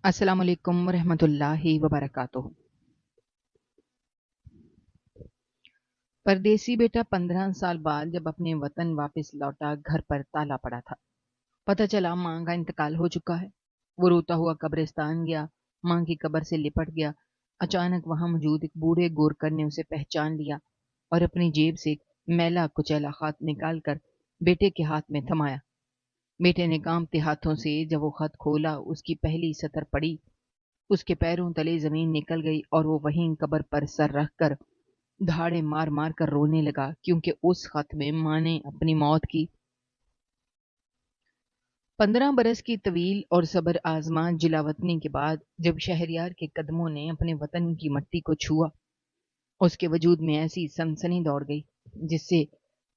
السلام علیکم ورحمۃ اللہ وبرکاتہ۔ پردیسی بیٹا 15 سال بعد جب اپنے وطن واپس لوٹا، گھر پر تالا پڑا تھا۔ پتہ چلا ماں کا انتقال ہو چکا ہے۔ وہ روتا ہوا قبرستان گیا، ماں کی قبر سے لپٹ گیا۔ اچانک وہاں موجود ایک بوڑھے گورکھر نے اسے پہچان لیا اور اپنی جیب سے ایک میلا کچیلا خط نکال کر بیٹے کے ہاتھ میں تھمایا۔ بیٹے نے کانپتے ہاتھوں سے جب وہ خط کھولا، اس کی پہلی سطر پڑی، اس کے پیروں تلے زمین نکل گئی اور وہ وہیں قبر پر سر رکھ کر دھاڑے مار مار کر رونے لگا، کیونکہ اس خط میں ماں نے اپنی موت کی 15 برس کی طویل اور صبر آزما جلاوطنی کے بعد جب شہریار کے قدموں نے اپنے وطن کی مٹی کو چھوا، اس کے وجود میں ایسی سنسنی دوڑ گئی جس سے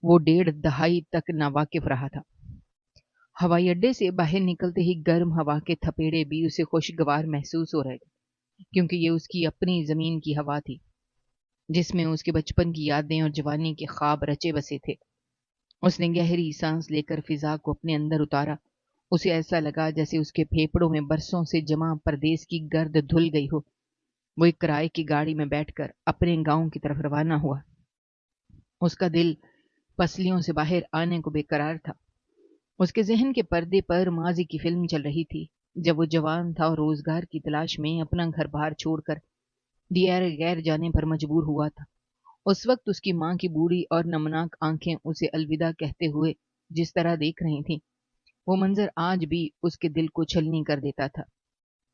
وہ 1.5 دہائی تک ناواقف رہا تھا۔ ہوائی اڈے سے باہر نکلتے ہی گرم ہوا کے تھپیڑے بھی اسے خوشگوار محسوس ہو رہے تھے، کیونکہ یہ اس کی اپنی زمین کی ہوا تھی جس میں اس کے بچپن کی یادیں اور جوانی کے خواب رچے بسے تھے۔ اس نے گہری سانس لے کر فضا کو اپنے اندر اتارا۔ اسے ایسا لگا جیسے اس کے پھیپڑوں میں برسوں سے جمع پردیس کی گرد دھل گئی ہو۔ وہ ایک کرائے کی گاڑی میں بیٹھ کر اپنے گاؤں کی طرف روانہ ہوا۔ اس کا دل پسلیوں سے باہر آنے کو بے قرار تھا۔ اس کے ذہن کے پردے پر ماضی کی فلم چل رہی تھی، جب وہ جوان تھا اور روزگار کی تلاش میں اپنا گھر بار چھوڑ کر دیار غیر جانے پر مجبور ہوا تھا۔ اس وقت اس کی ماں کی بوڑھی اور نمناک آنکھیں اسے الوداع کہتے ہوئے جس طرح دیکھ رہی تھیں، وہ منظر آج بھی اس کے دل کو چھلنی کر دیتا تھا۔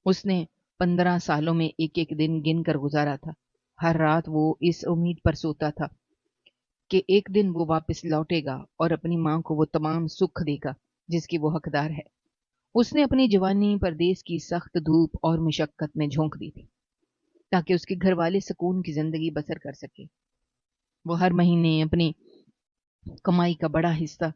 اس نے 15 سالوں میں ایک ایک دن گن کر گزارا تھا۔ ہر رات وہ اس امید پر سوتا تھا کہ ایک دن وہ واپس لوٹے گا اور اپنی ماں کو وہ تمام سکھ دے گا جس کی وہ حقدار ہے۔ اس نے اپنی جوانی پردیس کی سخت دھوپ اور مشقت میں جھونک دی تھی تاکہ اس کے گھر والے سکون کی زندگی بسر کر سکے۔ وہ ہر مہینے اپنی کمائی کا بڑا حصہ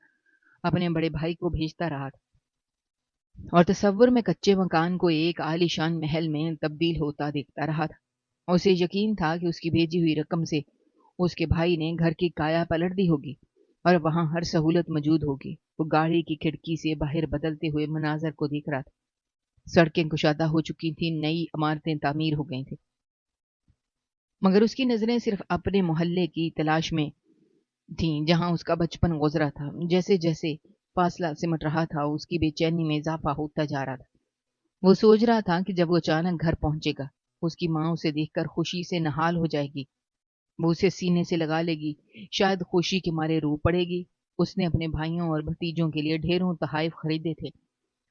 اپنے بڑے بھائی کو بھیجتا رہا تھا اور تصور میں کچے مکان کو ایک عالی شان محل میں تبدیل ہوتا دیکھتا رہا تھا۔ اسے یقین تھا کہ اس کی بھیجی ہوئی رقم سے اس کے بھائی نے گھر کی کایا پلٹ دی ہوگی اور وہاں ہر سہولت موجود ہوگی۔ وہ گاڑی کی کھڑکی سے باہر بدلتے ہوئے مناظر کو دیکھ رہا تھا۔ سڑکیں کشادہ ہو چکی تھیں، نئی عمارتیں تعمیر ہو گئی تھیں، مگر اس کی نظریں صرف اپنے محلے کی تلاش میں تھیں جہاں اس کا بچپن گزرا تھا۔ جیسے جیسے فاصلہ سمٹ رہا تھا، اس کی بے چینی میں اضافہ ہوتا جا رہا تھا۔ وہ سوچ رہا تھا کہ جب وہ اچانک گھر پہنچے گا، اس کی ماں اسے دیکھ کر خوشی سے نہال ہو جائے گی، وہ اسے سینے سے لگا لے گی، شاید خوشی کے مارے رو پڑے گی۔ اس نے اپنے بھائیوں اور بھتیجوں کے لیے ڈھیروں تحائف خریدے تھے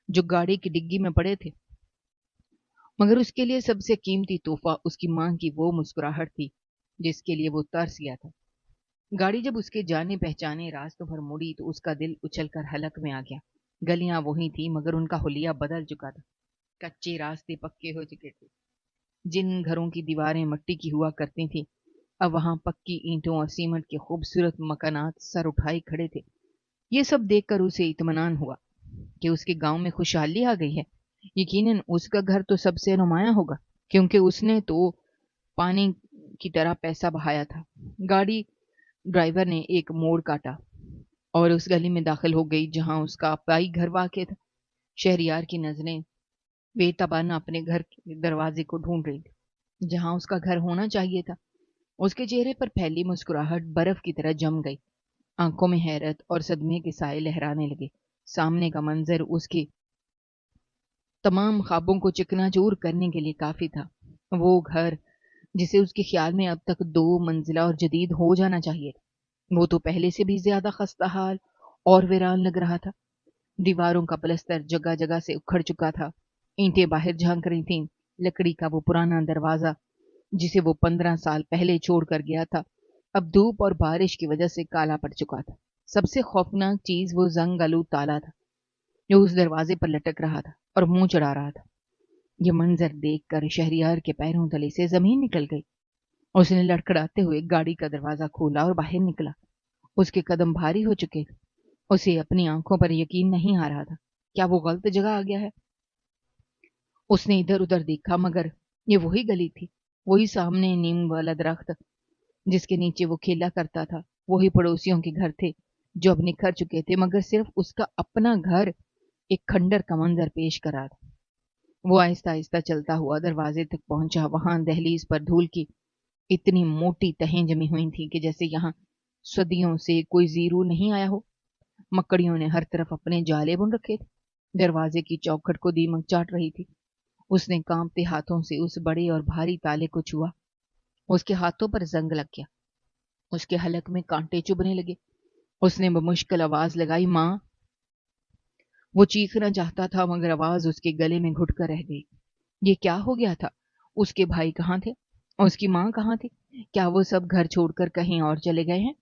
جو گاڑی کی ڈگی میں پڑے تھے، مگر اس کے لیے سب سے قیمتی تحفہ اس کی ماں کی وہ مسکراہٹ تھی جس کے لیے وہ ترس گیا تھا۔ گاڑی جب اس کے جانے پہچانے راستوں پر مڑی تو اس کا دل اچھل کر حلق میں آ گیا۔ گلیاں وہی تھی مگر ان کا حلیہ بدل چکا تھا۔ کچے راستے پکے ہو چکے تھے۔ جن گھروں کی دیواریں مٹی کی ہوا کرتی تھیں، اب وہاں پکی اینٹوں اور سیمنٹ کے خوبصورت مکانات سر اٹھائے کھڑے تھے۔ یہ سب دیکھ کر اسے اطمینان ہوا کہ اس کے گاؤں میں خوشحالی آ گئی ہے۔ یقیناً اس کا گھر تو سب سے نمایاں ہوگا، کیونکہ اس نے تو پانی کی طرح پیسہ بہایا تھا۔ گاڑی ڈرائیور نے ایک موڑ کاٹا اور اس گلی میں داخل ہو گئی جہاں اس کا آبائی گھر واقع تھا۔ شہریار کی نظریں بے تابانہ اپنے گھر کے دروازے کو ڈھونڈ رہی تھی جہاں اس کا گھر ہونا چاہیے تھا۔ اس کے چہرے پر پھیلی مسکراہٹ برف کی طرح جم گئی۔ آنکھوں میں حیرت اور صدمے کے سائے لہرانے لگے۔ سامنے کا منظر اس کے تمام خوابوں کو چکنا چور کرنے کے لیے کافی تھا۔ وہ گھر جسے اس کے خیال میں اب تک 2 منزلہ اور جدید ہو جانا چاہیے تھا، وہ تو پہلے سے بھی زیادہ خستہ حال اور ویران لگ رہا تھا۔ دیواروں کا پلستر جگہ جگہ سے اکھڑ چکا تھا، اینٹیں باہر جھانک رہی تھیں۔ لکڑی کا وہ پرانا دروازہ جسے وہ 15 سال پہلے چھوڑ کر گیا تھا، اب دھوپ اور بارش کی وجہ سے کالا پڑ چکا تھا۔ سب سے خوفناک چیز وہ زنگ آلود تالا تھا جو اس دروازے پر لٹک رہا تھا اور منہ چڑھا رہا تھا۔ یہ منظر دیکھ کر شہریار کے پیروں تلے سے زمین نکل گئی۔ اس نے لڑکھڑاتے ہوئے گاڑی کا دروازہ کھولا اور باہر نکلا۔ اس کے قدم بھاری ہو چکے تھے۔ اسے اپنی آنکھوں پر یقین نہیں آ رہا تھا۔ کیا وہ غلط جگہ آ گیا ہے؟ اس نے ادھر ادھر دیکھا مگر یہ وہی گلی تھی، وہی سامنے نیم والا درخت جس کے نیچے وہ کھیلا کرتا تھا، وہی پڑوسیوں کے گھر تھے جو اب نکھر چکے تھے، مگر صرف اس کا اپنا گھر ایک کھنڈر کا منظر پیش کر رہا تھا۔ وہ آہستہ آہستہ چلتا ہوا دروازے تک پہنچا۔ وہاں دہلیز پر دھول کی اتنی موٹی تہیں جمی ہوئی تھی کہ جیسے یہاں صدیوں سے کوئی زیرو نہیں آیا ہو۔ مکڑیوں نے ہر طرف اپنے جالے بن رکھے تھے۔ دروازے کی چوکھٹ کو دیمک چاٹ رہی تھی۔ اس نے کانپتے ہاتھوں سے اس بڑے اور بھاری تالے کو چھوا۔ اس کے ہاتھوں پر زنگ لگ گیا۔ اس کے حلق میں کانٹے چبھنے لگے۔ اس نے بمشکل آواز لگائی، ماں۔ وہ چیخنا چاہتا تھا مگر آواز اس کے گلے میں گھٹ کر رہ گئی۔ یہ کیا ہو گیا تھا؟ اس کے بھائی کہاں تھے؟ اس کی ماں کہاں تھی؟ کیا وہ سب گھر چھوڑ کر کہیں اور چلے گئے ہیں؟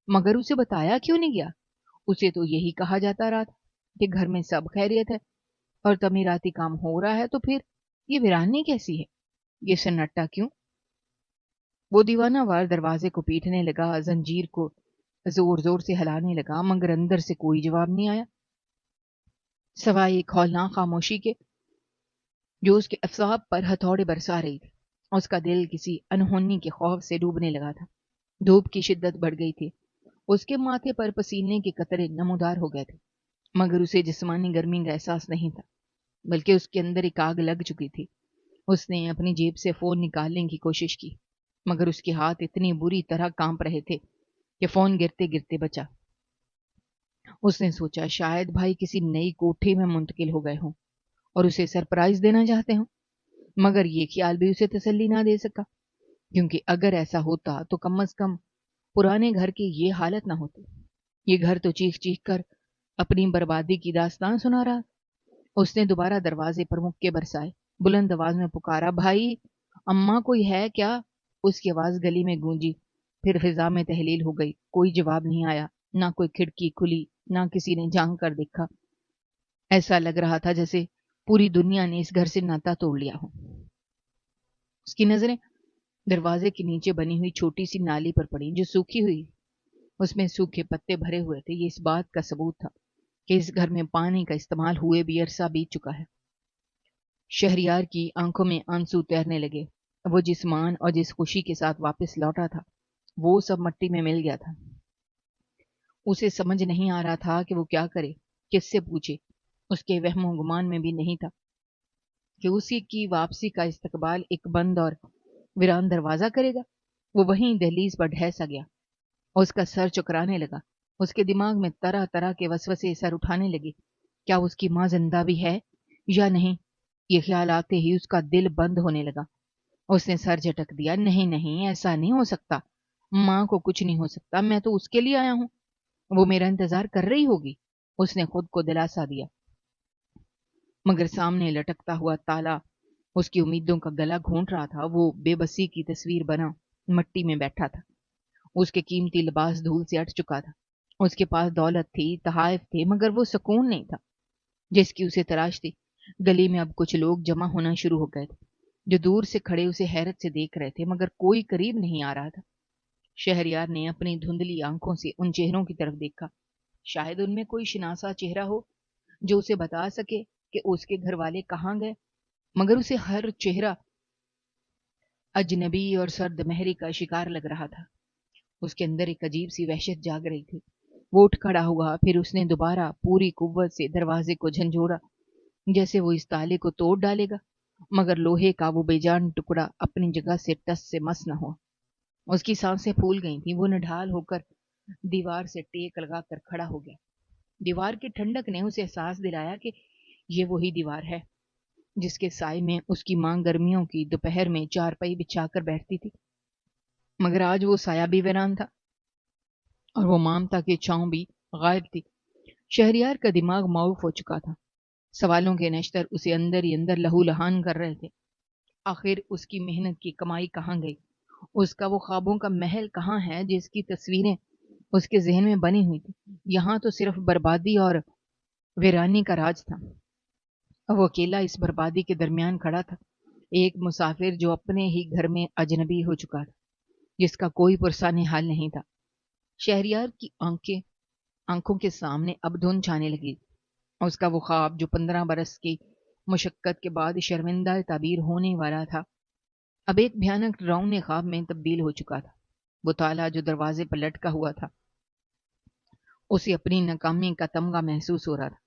مگر اسے بتایا کیوں نہیں گیا؟ اسے تو یہی کہا جاتا رہا تھا کہ گھر میں سب خیریت ہے اور تعمیراتی کام ہو رہا ہے، تو پھر یہ ویرانی کیسی ہے؟ یہ سناٹا کیوں؟ وہ دیوانہ وار دروازے کو پیٹنے لگا، زنجیر کو زور زور سے ہلانے لگا، مگر اندر سے کوئی جواب نہیں آیا سوائے ایک ہولناک خاموشی کے جو اس کے اعصاب پر ہتھوڑے برسا رہی تھی۔ اس کا دل کسی انہونی کے خوف سے ڈوبنے لگا تھا۔ دھوپ کی شدت بڑھ گئی تھی۔ اس کے ماتھے پر پسینے کے قطرے نمودار ہو گئے تھے، مگر اسے جسمانی گرمی کا احساس نہیں تھا، بلکہ اس کے اندر ایک آگ لگ چکی تھی۔ اس نے اپنی جیب سے فون نکالنے کی کوشش کی، مگر اس کے ہاتھ اتنی بری طرح کانپ رہے تھے کہ فون گرتے گرتے بچا۔ اس نے سوچا شاید بھائی کسی نئی کوٹھی میں منتقل ہو گئے ہوں اور اسے سرپرائز دینا چاہتے ہوں، مگر یہ خیال بھی اسے تسلی نہ دے سکا، کیونکہ اگر ایسا ہوتا تو کم از کم پرانے گھر کی یہ حالت نہ ہوتی۔ یہ گھر تو چیخ چیخ کر اپنی بربادی کی داستان سنا رہا۔ اس نے دوبارہ دروازے پر مکے برسائے، بلند آواز میں پکارا، بھائی، اماں کوئی ہے کیا؟ اس کی آواز گلی میں گونجی، پھر فضا میں تحلیل ہو گئی۔ کوئی جواب نہیں آیا، نہ کوئی کھڑکی کھلی، نہ کسی نے جھانک کر دیکھا۔ ایسا لگ رہا تھا جیسے پوری دنیا نے اس گھر سے ناتا توڑ لیا ہو۔ اس کی نظریں دروازے کے نیچے بنی ہوئی چھوٹی سی نالی پر پڑی جو سوکھی ہوئی، اس میں سوکھے پتے بھرے ہوئے تھے۔ یہ اس بات کا ثبوت تھا کہ اس گھر میں پانی کا استعمال ہوئے بھی عرصہ بیت چکا ہے۔ شہریار کی آنکھوں میں آنسو تیرنے لگے۔ وہ جس مان اور جس خوشی کے ساتھ واپس لوٹا تھا وہ سب مٹی میں مل گیا تھا۔ اسے سمجھ نہیں آ رہا تھا کہ وہ کیا کرے، کس سے پوچھے۔ اس کے وہم و گمان میں بھی نہیں تھا کہ اسی کی واپسی کا استقبال ایک بند اور ویران دروازہ کرے گا۔ وہ وہیں دہلیز پر ڈھہ گیا اور اس کا سر چکرانے لگا۔ اس کے دماغ میں طرح طرح کے وسوسے سر اٹھانے لگے۔ کیا اس کی ماں زندہ بھی ہے یا نہیں؟ یہ خیال آتے ہی اس کا دل بند ہونے لگا۔ اس نے سر جھٹک دیا، نہیں نہیں، ایسا نہیں ہو سکتا، ماں کو کچھ نہیں ہو سکتا، میں تو اس کے لیے آیا ہوں، وہ میرا انتظار کر رہی ہوگی۔ اس نے خود کو دلاسا دیا، مگر سامنے لٹکتا ہوا تالا اس کی امیدوں کا گلا گھونٹ رہا تھا۔ وہ بے بسی کی تصویر بنا مٹی میں بیٹھا تھا۔ اس کے قیمتی لباس دھول سے اٹ چکا تھا۔ اس کے پاس دولت تھی، تحائف تھے، مگر وہ سکون نہیں تھا جس کی اسے تلاش تھی۔ گلی میں اب کچھ لوگ جمع ہونا شروع ہو گئے تھے جو دور سے کھڑے اسے حیرت سے دیکھ رہے تھے، مگر کوئی قریب نہیں آ رہا تھا۔ شہریار نے اپنی دھندلی آنکھوں سے ان چہروں کی طرف دیکھا، شاید ان میں کوئی شناسا چہرہ ہو جو اسے بتا سکے کہ اس کے گھر والے کہاں گئے، مگر اسے ہر چہرہ اجنبی اور سرد مہری کا شکار لگ رہا تھا۔ اس کے اندر ایک عجیب سی وحشت جاگ رہی تھی۔ وہ اٹھ کھڑا ہوا، پھر اس نے دوبارہ پوری قوت سے دروازے کو جھنجھوڑا جیسے وہ اس تالے کو توڑ ڈالے گا، مگر لوہے کا وہ بے جان ٹکڑا اپنی جگہ سے ٹس سے مس نہ ہوا۔ اس کی سانسیں پھول گئی تھیں۔ وہ نڈھال ہو کر دیوار سے ٹیک لگا کر کھڑا ہو گیا۔ دیوار کی ٹھنڈک نے اسے احساس دلایا کہ یہ وہی دیوار ہے جس کے سائے میں اس کی ماں گرمیوں کی دوپہر میں چارپائی بچھا کر بیٹھتی تھی، مگر آج وہ سایہ بھی ویران تھا اور وہ مامتا کی چھاؤں بھی غائب تھی۔ شہریار کا دماغ معوف ہو چکا تھا۔ سوالوں کے نشتر اسے اندر ہی اندر لہو لہان کر رہے تھے۔ آخر اس کی محنت کی کمائی کہاں گئی؟ اس کا وہ خوابوں کا محل کہاں ہے جس کی تصویریں اس کے ذہن میں بنی ہوئی تھی؟ یہاں تو صرف بربادی اور ویرانی کا راج تھا۔ وہ اکیلا اس بربادی کے درمیان کھڑا تھا، ایک مسافر جو اپنے ہی گھر میں اجنبی ہو چکا تھا، جس کا کوئی پرسان حال نہیں تھا۔ شہریار کی آنکھوں کے سامنے اب دھند چھانے لگی۔ اس کا وہ خواب جو 15 برس کی مشقت کے بعد شرمندہ تعبیر ہونے والا تھا، اب ایک بھیانک ڈراؤنے خواب میں تبدیل ہو چکا تھا۔ وہ تالا جو دروازے پر لٹکا ہوا تھا، اسے اپنی ناکامی کا تمغہ محسوس ہو رہا تھا۔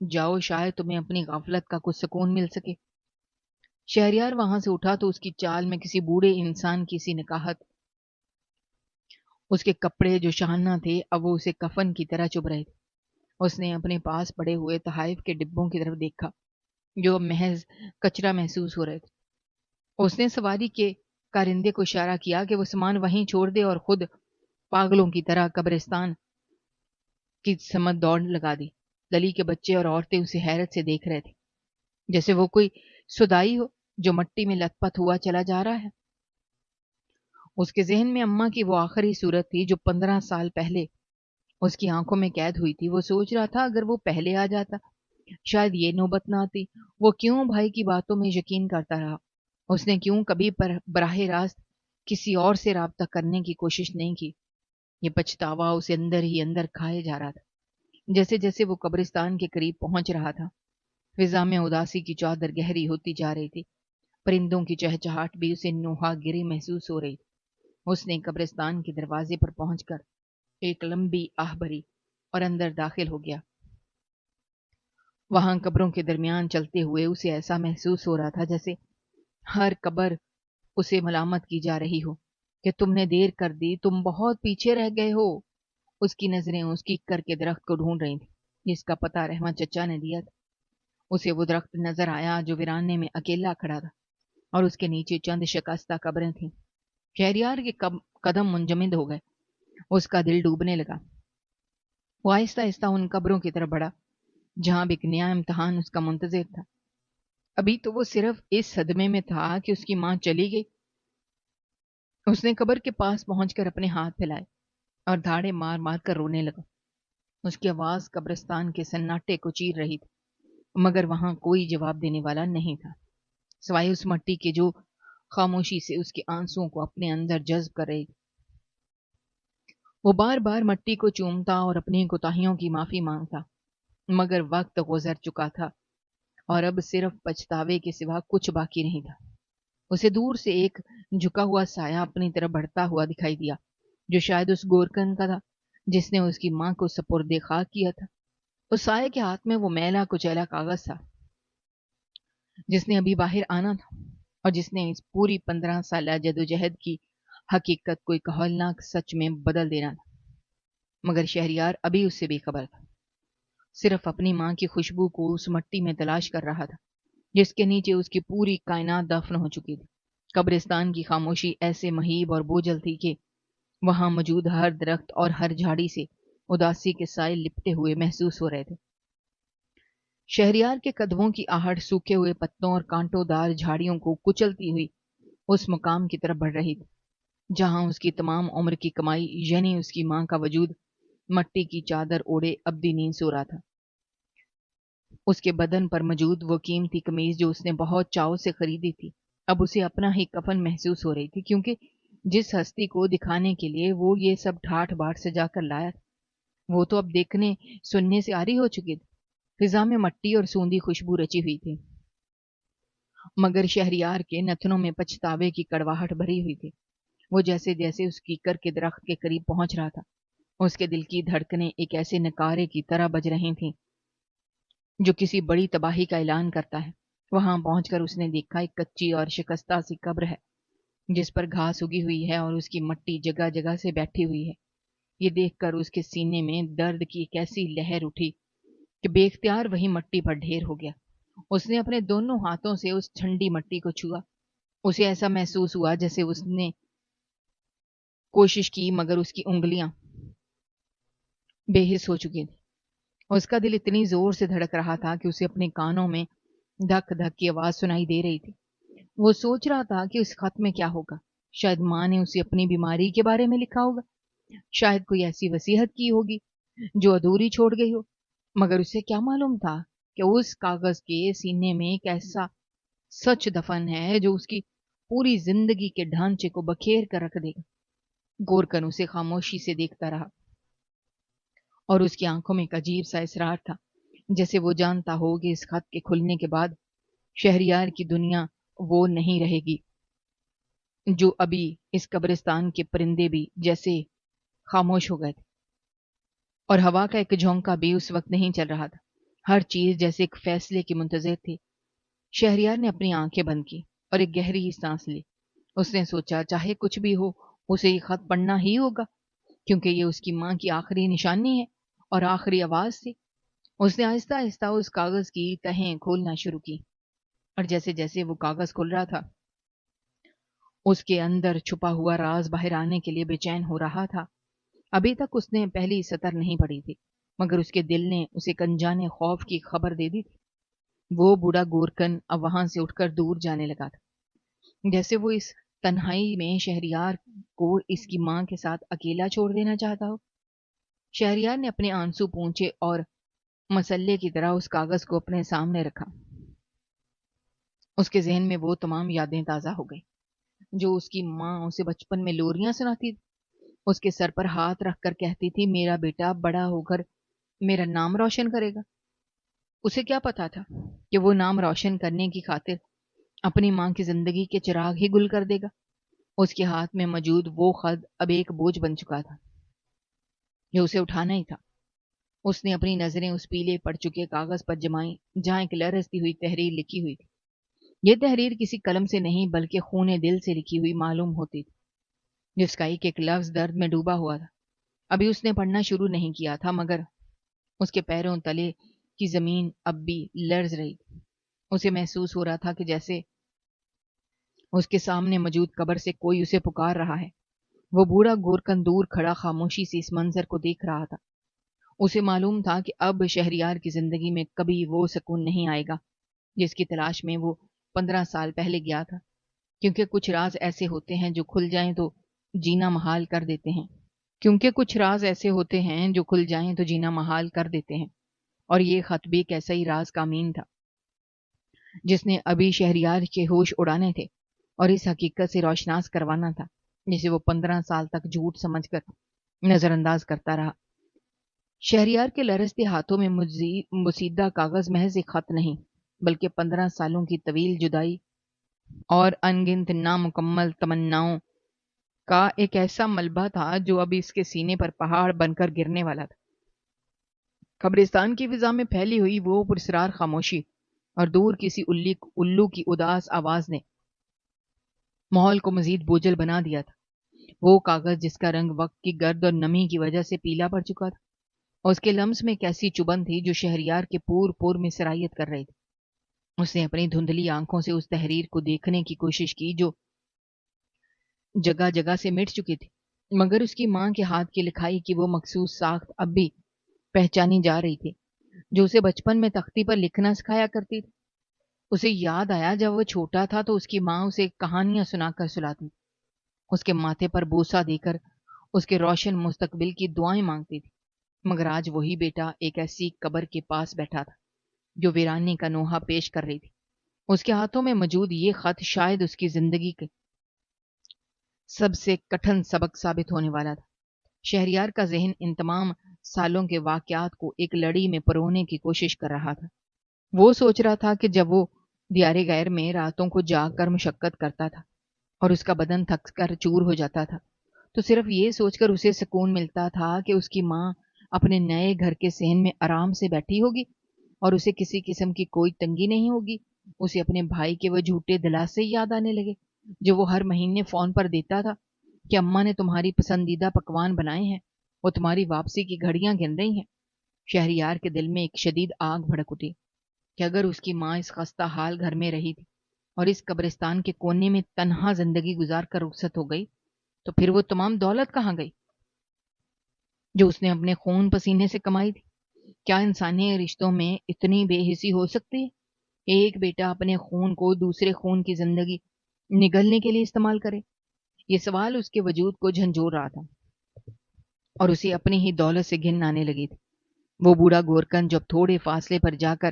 جاؤ، شاید تمہیں اپنی غفلت کا کچھ سکون مل سکے۔ شہریار وہاں سے اٹھا تو اس کی چال میں کسی بوڑھے انسان کی سی نکاہت، اس کے کپڑے جو شاہانہ تھے اب وہ اسے کفن کی طرح چبھ رہے تھے۔ اس نے اپنے پاس پڑے ہوئے تحائف کے ڈبوں کی طرف دیکھا جو محض کچرا محسوس ہو رہے تھے۔ اس نے سواری کے کارندے کو اشارہ کیا کہ وہ سامان وہیں چھوڑ دے اور خود پاگلوں کی طرح قبرستان کی سمت دوڑ لگا دی۔ گلی کے بچے اور عورتیں اسے حیرت سے دیکھ رہے تھے، جیسے وہ کوئی سدائی ہو جو مٹی میں لت پت ہوا چلا جا رہا ہے۔ اس کے ذہن میں اماں کی وہ آخری صورت تھی جو 15 سال پہلے اس کی آنکھوں میں قید ہوئی تھی۔ وہ سوچ رہا تھا اگر وہ پہلے آ جاتا شاید یہ نوبت نہ آتی۔ وہ کیوں بھائی کی باتوں میں یقین کرتا رہا؟ اس نے کیوں کبھی براہ راست کسی اور سے رابطہ کرنے کی کوشش نہیں کی؟ یہ پچھتاوا اسے اندر ہی اندر کھائے جا رہا تھا۔ جیسے جیسے وہ قبرستان کے قریب پہنچ رہا تھا، فضا میں اداسی کی چادر گہری ہوتی جا رہی تھی۔ پرندوں کی چہچہاٹ بھی اسے نوحہ گری محسوس ہو رہی تھی۔ اس نے قبرستان کے دروازے پر پہنچ کر ایک لمبی آہ بھری اور اندر داخل ہو گیا۔ وہاں قبروں کے درمیان چلتے ہوئے اسے ایسا محسوس ہو رہا تھا جیسے ہر قبر اسے ملامت کی جا رہی ہو کہ تم نے دیر کر دی، تم بہت پیچھے رہ گئے ہو۔ اس کی نظریں اس کی کر کے درخت کو ڈھونڈ رہی تھیں جس کا پتہ رحمت چچا نے دیا تھا۔ اسے وہ درخت نظر آیا جو ویرانے میں اکیلا کھڑا تھا اور اس کے نیچے چند شکستہ قبریں تھیں۔ شہریار کے قدم منجمد ہو گئے، اس کا دل ڈوبنے لگا۔ وہ آہستہ آہستہ ان قبروں کی طرف بڑھا جہاں ایک نیا امتحان اس کا منتظر تھا۔ ابھی تو وہ صرف اس صدمے میں تھا کہ اس کی ماں چلی گئی۔ اس نے قبر کے پاس پہنچ کر اپنے ہاتھ پھیلائے اور دھاڑے مار مار کر رونے لگا۔ اس کی آواز قبرستان کے سناٹے کو چیر رہی تھی، مگر وہاں کوئی جواب دینے والا نہیں تھا سوائے اس مٹی کے جو خاموشی سے اس کے آنسوؤں کو اپنے اندر جذب کر رہی تھی۔ وہ بار بار مٹی کو چومتا اور اپنی کوتاہیوں کی معافی مانگتا، مگر وقت گزر چکا تھا اور اب صرف پچھتاوے کے سوا کچھ باقی نہیں تھا۔ اسے دور سے ایک جھکا ہوا سایہ اپنی طرف بڑھتا ہوا دکھائی دیا جو شاید اس گورکن کا تھا جس نے اس کی ماں کو سپرد خاک کیا تھا۔ اس سائے کے ہاتھ میں وہ میلا کچیلا کاغذ تھا جس نے ابھی باہر آنا تھا اور جس نے اس پوری 15 سالہ جدوجہد کی حقیقت کو ایک ہولناک سچ میں بدل دینا تھا۔ مگر شہریار ابھی اس سے بے خبر تھا، صرف اپنی ماں کی خوشبو کو اس مٹی میں تلاش کر رہا تھا جس کے نیچے اس کی پوری کائنات دفن ہو چکی تھی۔ قبرستان کی خاموشی ایسے مہیب اور بوجھل تھی کہ وہاں موجود ہر درخت اور ہر جھاڑی سے اداسی کے سائے لپٹے ہوئے محسوس ہو رہے تھے۔ شہریار کے قدموں کی آہٹ سوکھے ہوئے پتوں اور کانٹوں دار جھاڑیوں کو کچلتی ہوئی اس مقام کی طرف بڑھ رہی تھی جہاں اس کی تمام عمر کی کمائی یعنی اس کی ماں کا وجود مٹی کی چادر اوڑے ابدی نیند سو رہا تھا۔ اس کے بدن پر موجود وہ قیمتی قمیض جو اس نے بہت چاؤ سے خریدی تھی اب اسے اپنا ہی کفن محسوس ہو رہی تھی، کیونکہ جس ہستی کو دکھانے کے لیے وہ یہ سب ٹھاٹھ باٹھ سے جا کر لایا تھا وہ تو اب دیکھنے سننے سے عاری ہو چکی تھی۔ فضا میں مٹی اور سوندھی خوشبو رچی ہوئی تھی، مگر شہریار کے نتنوں میں پچھتاوے کی کڑواہٹ بھری ہوئی تھی۔ وہ جیسے جیسے اس کیکر کے درخت کے قریب پہنچ رہا تھا اس کے دل کی دھڑکنیں ایک ایسے نکارے کی طرح بج رہی تھیں جو کسی بڑی تباہی کا اعلان کرتا ہے۔ وہاں پہنچ کر اس نے دیکھا ایک کچی اور شکستہ سی قبر ہے جس پر گھاس اگی ہوئی ہے اور اس کی مٹی جگہ جگہ سے بیٹھی ہوئی ہے۔ یہ دیکھ کر اس کے سینے میں درد کی ایک ایسی لہر اٹھی کہ بے اختیار وہی مٹی پر ڈھیر ہو گیا۔ اس نے اپنے دونوں ہاتھوں سے اس ٹھنڈی مٹی کو چھوا۔ اسے ایسا محسوس ہوا جیسے اس نے کوشش کی مگر اس کی انگلیاں بے حس ہو چکی تھیں۔ اس کا دل اتنی زور سے دھڑک رہا تھا کہ اسے اپنے کانوں میں دھک دھک کی آواز سنائی دے رہی تھی۔ وہ سوچ رہا تھا کہ اس خط میں کیا ہوگا۔ شاید ماں نے اسے اپنی بیماری کے بارے میں لکھا ہوگا، شاید کوئی ایسی وصیت کی ہوگی جو ادھوری چھوڑ گئی ہو، مگر اسے کیا معلوم تھا کہ اس کاغذ کے سینے میں ایک ایسا سچ دفن ہے جو اس کی پوری زندگی کے ڈھانچے کو بکھیر کر رکھ دے گا۔ گورکن اسے خاموشی سے دیکھتا رہا اور اس کی آنکھوں میں ایک عجیب سا اصرار تھا، جیسے وہ جانتا ہو کہ اس خط کے کھلنے کے بعد شہریار کی دنیا وہ نہیں رہے گی جو ابھی اس قبرستان کے پرندے بھی جیسے خاموش ہو گئے تھے اور ہوا کا ایک جھونکا بھی اس وقت نہیں چل رہا تھا۔ ہر چیز جیسے ایک فیصلے کی منتظر تھی۔ شہریار نے اپنی آنکھیں بند کی اور ایک گہری سانس لی۔ اس نے سوچا چاہے کچھ بھی ہو اسے یہ خط پڑھنا ہی ہوگا، کیونکہ یہ اس کی ماں کی آخری نشانی ہے اور آخری آواز تھی۔ اس نے آہستہ آہستہ اس کاغذ کی تہیں کھولنا شروع کی، اور جیسے جیسے وہ کاغذ کھل رہا تھا اس کے اندر چھپا ہوا راز باہر آنے کے لیے بے چین ہو رہا تھا۔ ابھی تک اس نے پہلی سطر نہیں پڑھی تھی، مگر اس کے دل نے اسے ایک انجانے خوف کی خبر دے دی تھی۔ وہ بوڑھا گورکن اب وہاں سے اٹھ کر دور جانے لگا تھا، جیسے وہ اس تنہائی میں شہریار کو اس کی ماں کے ساتھ اکیلا چھوڑ دینا چاہتا ہو۔ شہریار نے اپنے آنسو پونچھے اور مسلے کی طرح اس کاغذ کو اپنے سامنے رکھا۔ اس کے ذہن میں وہ تمام یادیں تازہ ہو گئی جو اس کی ماں اسے بچپن میں لوریاں سناتی تھی۔ اس کے سر پر ہاتھ رکھ کر کہتی تھی، میرا بیٹا بڑا ہو کر میرا نام روشن کرے گا۔ اسے کیا پتا تھا کہ وہ نام روشن کرنے کی خاطر اپنی ماں کی زندگی کے چراغ ہی گل کر دے گا۔ اس کے ہاتھ میں موجود وہ خط اب ایک بوجھ بن چکا تھا جو اسے اٹھانا ہی تھا۔ اس نے اپنی نظریں اس پیلے پڑ چکے کاغذ پر جمائیں جہاں ایک لرزتی ہوئی تحریر لکھی ہوئی تھی۔ یہ تحریر کسی قلم سے نہیں بلکہ خون دل سے لکھی ہوئی معلوم ہوتی تھی، جس کا ایک ایک لفظ درد میں ڈوبا ہوا تھا۔ ابھی اس نے پڑھنا شروع نہیں کیا تھا، مگر اس کے پیروں تلے کی زمین اب بھی لرز رہی تھی۔ اسے محسوس ہو رہا تھا کہ جیسے اس کے سامنے موجود قبر سے کوئی اسے پکار رہا ہے۔ وہ بوڑھا گورکن دور کھڑا خاموشی سے اس منظر کو دیکھ رہا تھا۔ اسے معلوم تھا کہ اب شہریار کی زندگی میں کبھی وہ سکون نہیں آئے گا جس کی تلاش میں وہ 15 سال پہلے گیا تھا، کیونکہ کچھ راز ایسے ہوتے ہیں جو کھل جائیں تو جینا محال کر دیتے ہیں جینا محال کر دیتے ہیں۔ اور یہ خط بھی ایک ایسا ہی راز کا امین تھا جس نے ابھی شہریار کے ہوش اڑانے تھے اور اس حقیقت سے روشناس کروانا تھا جسے وہ 15 سال تک جھوٹ سمجھ کر نظر انداز کرتا رہا۔ شہریار کے لرزتے ہاتھوں میں مسیدہ کاغذ محض ایک خط نہیں بلکہ 15 سالوں کی طویل جدائی اور انگنت نامکمل تمناؤں کا ایک ایسا ملبہ تھا جو ابھی اس کے سینے پر پہاڑ بن کر گرنے والا تھا۔ قبرستان کی فضا میں پھیلی ہوئی وہ پراسرار خاموشی اور دور کسی الو کی اداس آواز نے ماحول کو مزید بوجھل بنا دیا تھا۔ وہ کاغذ جس کا رنگ وقت کی گرد اور نمی کی وجہ سے پیلا پڑ چکا تھا، اور اس کے لمس میں ایک ایسی چبن تھی جو شہریار کے پور میں سرایت کر رہی تھی۔ اس نے اپنی دھندلی آنکھوں سے اس تحریر کو دیکھنے کی کوشش کی جو جگہ جگہ سے مٹ چکی تھی، مگر اس کی ماں کے ہاتھ کی لکھائی کی وہ مخصوص ساخت اب بھی پہچانی جا رہی تھی جو اسے بچپن میں تختی پر لکھنا سکھایا کرتی تھی۔ اسے یاد آیا جب وہ چھوٹا تھا تو اس کی ماں اسے کہانیاں سنا کر سلاتی، اس کے ماتھے پر بوسہ دے کر اس کے روشن مستقبل کی دعائیں مانگتی تھی۔ مگر آج وہی بیٹا ایک ایسی قبر کے پاس بیٹھا تھا جو ویرانی کا نوحہ پیش کر رہی تھی۔ اس کے ہاتھوں میں موجود یہ خط شاید اس کی زندگی کے سب سے کٹھن سبق ثابت ہونے والا تھا۔ شہریار کا ذہن ان تمام سالوں کے واقعات کو ایک لڑی میں پرونے کی کوشش کر رہا تھا۔ وہ سوچ رہا تھا کہ جب وہ دیار غیر میں راتوں کو جاگ کر مشقت کرتا تھا اور اس کا بدن تھک کر چور ہو جاتا تھا تو صرف یہ سوچ کر اسے سکون ملتا تھا کہ اس کی ماں اپنے نئے گھر کے صحن میں آرام سے بیٹھی ہوگی اور اسے کسی قسم کی کوئی تنگی نہیں ہوگی۔ اسے اپنے بھائی کے وہ جھوٹے دلاسے یاد آنے لگے جو وہ ہر مہینے فون پر دیتا تھا کہ اماں نے تمہاری پسندیدہ پکوان بنائے ہیں، وہ تمہاری واپسی کی گھڑیاں گن رہی ہیں۔ شہریار کے دل میں ایک شدید آگ بھڑک اٹھی کہ اگر اس کی ماں اس خستہ حال گھر میں رہی تھی اور اس قبرستان کے کونے میں تنہا زندگی گزار کر رخصت ہو گئی تو پھر وہ تمام دولت کہاں گئی جو اس نے اپنے خون پسینے سے کمائی تھی؟ کیا انسانی رشتوں میں اتنی بے حسی ہو سکتی ہے؟ ایک بیٹا اپنے خون کو دوسرے خون کی زندگی نگلنے کے لیے استعمال کرے؟ یہ سوال اس کے وجود کو جھنجھوڑ رہا تھا اور اسے اپنی ہی دولت سے گھن آنے لگی تھی۔ وہ بوڑھا گورکن جب تھوڑے فاصلے پر جا کر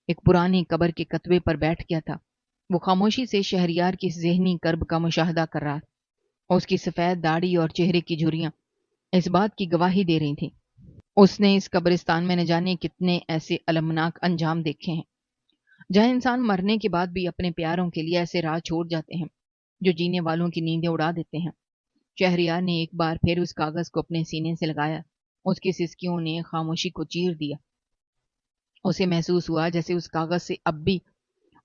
ایک پرانی قبر کے کتبے پر بیٹھ گیا تھا، وہ خاموشی سے شہریار کی ذہنی کرب کا مشاہدہ کر رہا تھا، اور اس کی سفید داڑھی اور چہرے کی جھریاں اس بات کی گواہی دے رہی تھیں۔ اس نے اس قبرستان میں نہ جانے کتنے ایسے المناک انجام دیکھے ہیں جہاں انسان مرنے کے بعد بھی اپنے پیاروں کے لیے ایسے راہ چھوڑ جاتے ہیں جو جینے والوں کی نیندیں اڑا دیتے ہیں۔ شہریار نے ایک بار پھر اس کاغذ کو اپنے سینے سے لگایا، اس کی سسکیوں نے خاموشی کو چیر دیا۔ اسے محسوس ہوا جیسے اس کاغذ سے اب بھی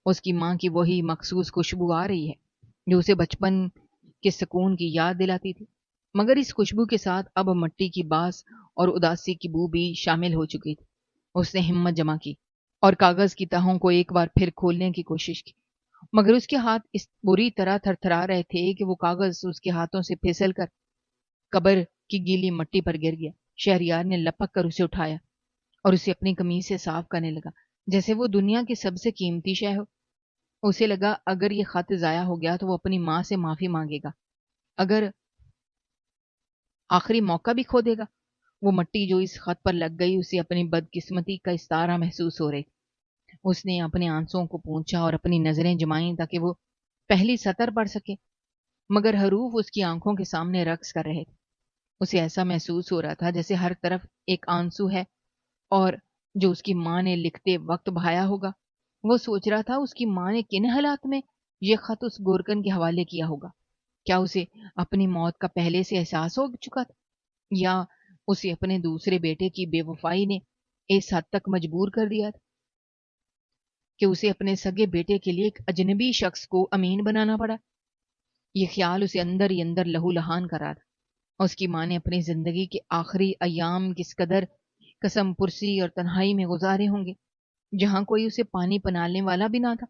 اس کی ماں کی وہی مخصوص خوشبو آ رہی ہے جو اسے بچپن کے سکون کی یاد دلاتی تھی، مگر اس خوشبو کے ساتھ اب مٹی کی باس اور اداسی کی بو بھی شامل ہو چکی تھی۔ اس نے ہمت جمع کی اور کاغذ کی تہوں کو ایک بار پھر کھولنے کی کوشش کی، مگر اس کے ہاتھ اس بری طرح تھر تھرا رہے تھے کہ وہ کاغذ اس کے ہاتھوں سے پھسل کر قبر کی گیلی مٹی پر گر گیا۔ شہریار نے لپک کر اسے اٹھایا اور اسے اپنی قمیض سے صاف کرنے لگا جیسے وہ دنیا کی سب سے قیمتی شے ہو۔ اسے لگا اگر یہ خط ضائع ہو گیا تو وہ اپنی ماں سے معافی مانگے گا، اگر آخری موقع بھی کھو دے گا۔ وہ مٹی جو اس خط پر لگ گئی اسے اپنی بدقسمتی کا استعارہ محسوس ہو رہی۔ اس نے اپنے آنسوں کو پونچھا اور اپنی نظریں جمائیں تاکہ وہ پہلی سطر پڑھ سکے، مگر حروف اس کی آنکھوں کے سامنے رقص کر رہے تھے۔ اسے ایسا محسوس ہو رہا تھا جیسے ہر طرف ایک آنسو ہے اور جو اس کی ماں نے لکھتے وقت بہایا ہوگا۔ وہ سوچ رہا تھا اس کی ماں نے کن حالات میں یہ خط اس گورکن کے حوالے کیا ہوگا۔ کیا اسے اپنی موت کا پہلے سے احساس ہو چکا تھا، یا اسے اپنے دوسرے بیٹے کی بے وفائی نے اس حد تک مجبور کر دیا تھا کہ اسے اپنے سگے بیٹے کے لیے ایک اجنبی شخص کو امین بنانا پڑا۔ یہ خیال اسے اندر ہی اندر لہو لہان کر رہا تھا۔ اس کی ماں نے اپنی زندگی کے آخری ایام کس قدر قسم پرسی اور تنہائی میں گزارے ہوں گے، جہاں کوئی اسے پانی پنالنے والا بھی نہ تھا۔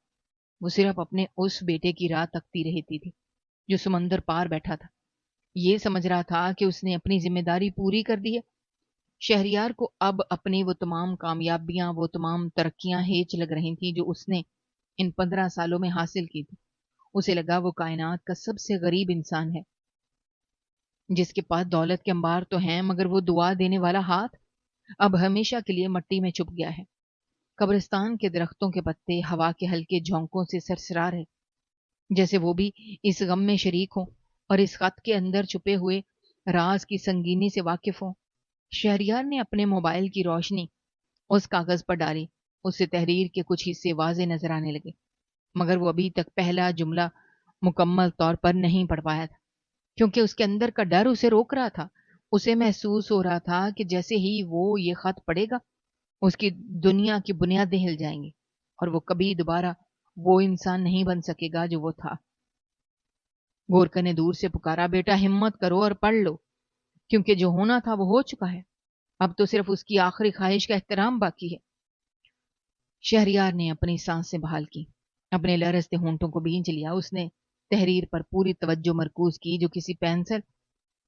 وہ صرف اپنے اس بیٹے کی راہ تکتی رہتی تھی جو سمندر پار بیٹھا تھا۔ یہ سمجھ رہا تھا کہ اس نے اپنی ذمہ داری پوری کر دی ہے۔ شہریار کو اب اپنی وہ تمام کامیابیاں، وہ تمام ترقیاں ہیچ لگ رہی تھیں جو اس نے ان 15 سالوں میں حاصل کی تھی۔ اسے لگا وہ کائنات کا سب سے غریب انسان ہے، جس کے پاس دولت کے انبار تو ہیں مگر وہ دعا دینے والا ہاتھ اب ہمیشہ کے لیے مٹی میں چھپ گیا ہے۔ قبرستان کے درختوں کے پتے ہوا کے ہلکے جھونکوں سے سرسرا رہے، جیسے وہ بھی اس غم میں شریک ہوں اور اس خط کے اندر چھپے ہوئے راز کی سنگینی سے واقف ہوں۔ شہریار نے اپنے موبائل کی روشنی اس کاغذ پر ڈالی۔ اس سے تحریر کے کچھ حصے واضح نظر آنے لگے، مگر وہ ابھی تک پہلا جملہ مکمل طور پر نہیں پڑھ پایا تھا، کیونکہ اس کے اندر کا ڈر اسے روک رہا تھا۔ اسے محسوس ہو رہا تھا کہ جیسے ہی وہ یہ خط پڑھے گا اس کی دنیا کی بنیادیں ہل جائیں گی اور وہ کبھی دوبارہ وہ انسان نہیں بن سکے گا جو وہ تھا۔ گورکھا نے دور سے پکارا، بیٹا ہمت کرو اور پڑھ لو، کیونکہ جو ہونا تھا وہ ہو چکا ہے، اب تو صرف اس کی آخری خواہش کا احترام باقی ہے۔ شہریار نے اپنی سانسیں بحال کی، اپنے لرزتے ہونٹوں کو بھینچ لیا۔ اس نے تحریر پر پوری توجہ مرکوز کی جو کسی پینسل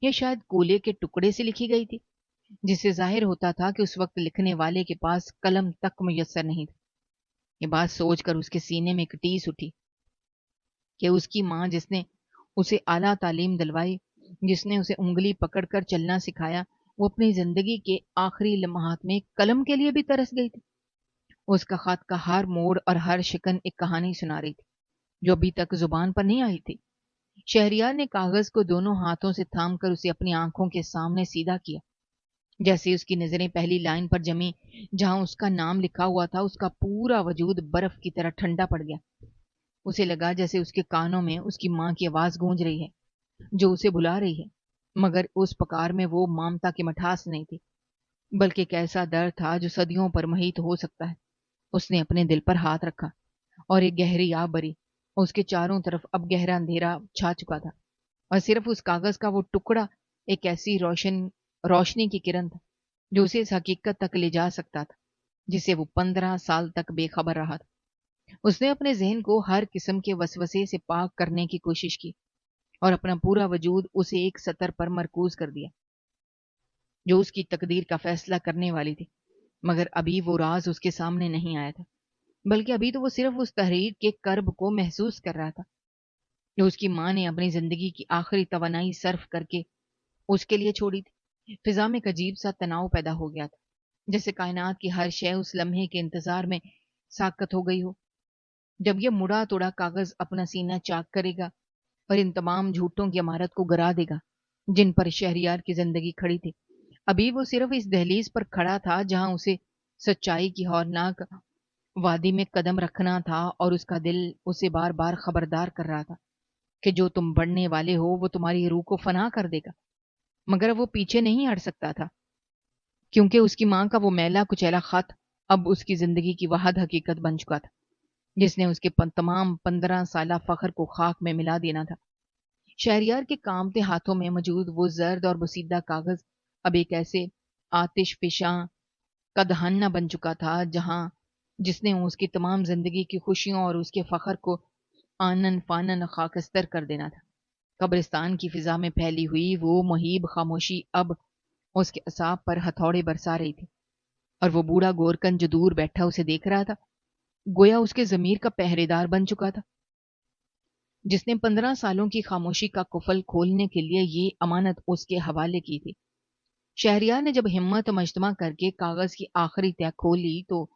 یا شاید کولے کے ٹکڑے سے لکھی گئی تھی، جس سے ظاہر ہوتا تھا کہ اس وقت لکھنے والے کے پاس قلم تک میسر نہیں تھا۔ یہ بات سوچ کر اس کے سینے میں ایک ٹیس اٹھی کہ اس کی ماں جس نے اسے اعلیٰ تعلیم دلوائی، جس نے اسے انگلی پکڑ کر چلنا سکھایا، وہ اپنی زندگی کے آخری لمحات میں قلم کے لیے بھی ترس گئی تھی۔ اس کا خط کا ہر موڑ اور ہر شکن ایک کہانی سنا رہی تھی جو ابھی تک زبان پر نہیں آئی تھی۔ شہریار نے کاغذ کو دونوں ہاتھوں سے تھام کر اسے اپنی آنکھوں کے سامنے سیدھا کیا۔ جیسے اس کی نظریں پہلی لائن پر جمی جہاں اس کا نام لکھا ہوا تھا، اس کا پورا وجود برف کی طرح ٹھنڈا پڑ گیا۔ اسے لگا جیسے اس کے کانوں میں اس کی ماں کی آواز گونج رہی ہے جو اسے بلا رہی ہے، مگر اس پکار میں وہ مامتا کی مٹھاس نہیں تھی، بلکہ ایک ایسا درد تھا جو صدیوں پر محیط ہو سکتا ہے۔ اس نے اپنے دل پر ہاتھ رکھا اور ایک گہری آہ بری۔ اس کے چاروں طرف اب گہرا اندھیرا چھا چکا تھا اور صرف اس کاغذ کا وہ ٹکڑا ایک ایسی روشنی کی کرن تھا جو اسے اس حقیقت تک لے جا سکتا تھا جسے وہ 15 سال تک بے خبر رہا تھا۔ اس نے اپنے ذہن کو ہر قسم کے وسوسے سے پاک کرنے کی کوشش کی اور اپنا پورا وجود اسے ایک سطر پر مرکوز کر دیا جو اس کی تقدیر کا فیصلہ کرنے والی تھی۔ مگر ابھی وہ راز اس کے سامنے نہیں آیا تھا، بلکہ ابھی تو وہ صرف اس تحریر کے کرب کو محسوس کر رہا تھا جو اس کی ماں نے اپنی زندگی کی آخری توانائی صرف کر کے اس کے لیے چھوڑی تھی۔ فضا میں ایک عجیب سا تناؤ پیدا ہو گیا تھا، جیسے کائنات کی ہر شے اس لمحے کے انتظار میں ساکت ہو گئی ہو جب یہ مڑا توڑا کاغذ اپنا سینہ چاک کرے گا اور ان تمام جھوٹوں کی عمارت کو گرا دے گا جن پر شہریار کی زندگی کھڑی تھی۔ ابھی وہ صرف اس دہلیز پر کھڑا تھا جہاں اسے سچائی کی ہولناک وادی میں قدم رکھنا تھا، اور اس کا دل اسے بار بار خبردار کر رہا تھا کہ جو تم بڑھنے والے ہو وہ تمہاری روح کو فنا کر دے گا۔ مگر وہ پیچھے نہیں ہٹ سکتا تھا کیونکہ اس کی ماں کا وہ میلا کچیلا خط اب اس کی زندگی کی واحد حقیقت بن چکا تھا، جس نے اس کے تمام 15 سالہ فخر کو خاک میں ملا دینا تھا۔ شہریار کے کامتے ہاتھوں میں موجود وہ زرد اور بسیدہ کاغذ اب ایک ایسے آتش فشاں قدحنہ بن چکا تھا جس نے اس کی تمام زندگی کی خوشیوں اور اس کے فخر کو آنن فانن خاکستر کر دینا تھا۔ قبرستان کی فضا میں پھیلی ہوئی وہ مہیب خاموشی اب اس کے اعصاب پر ہتھوڑے برسا رہی تھی، اور وہ بوڑھا گورکن جو دور بیٹھا اسے دیکھ رہا تھا گویا اس کے ضمیر کا پہرے دار بن چکا تھا، جس نے 15 سالوں کی خاموشی کا قفل کھولنے کے لیے یہ امانت اس کے حوالے کی تھی۔ شہریار نے جب ہمت مجتمع کر کے کاغذ کی آخری تہ کھولی تو